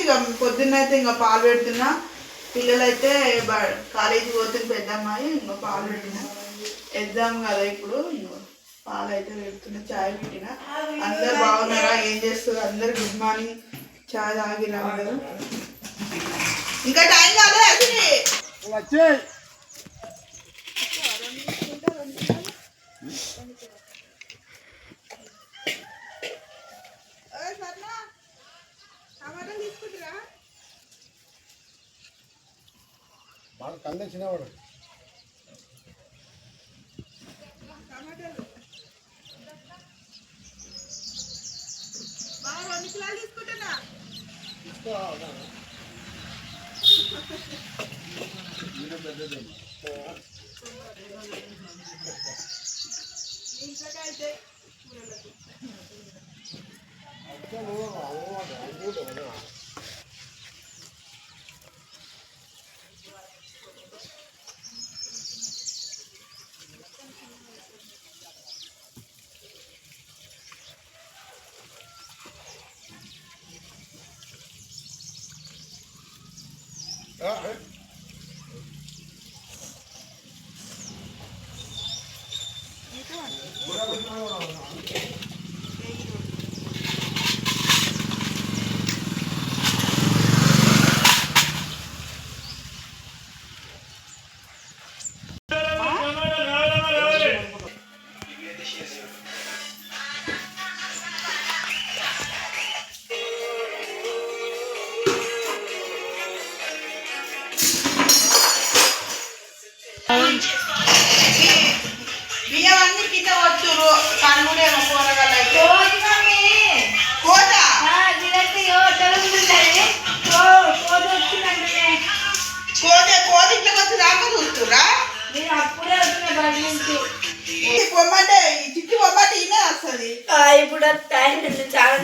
ఇక పొద్దున్నైతే ఇంకా పాలు పెడుతున్నా. పిల్లలైతే కాలేజీకి పోతుంది పెద్దమ్మాయి, ఇంకా పాలు పెట్టిన ఎగ్జామ్ కదా ఇప్పుడు. పాలు అయితే పెడుతున్నా, చాయ్ పెట్టిన. అందరు బాగున్నారా, ఏం చేస్తారు అందరు? Good morning. చాయ్ తాగిరా అందరు? ఇంకా టైం కాలేదు అసలు. కందించినవాడు బియ్యమన్నీ కింద వచ్చురు. కనుడేమో కూరగాయలు అయితే కోత కోత ఇట్లా వచ్చి దాకా చూస్తురా. పొమ్మంటే చిట్టి పొమ్మంటే ఇనే వస్తుంది. ఇప్పుడు టైం చాలా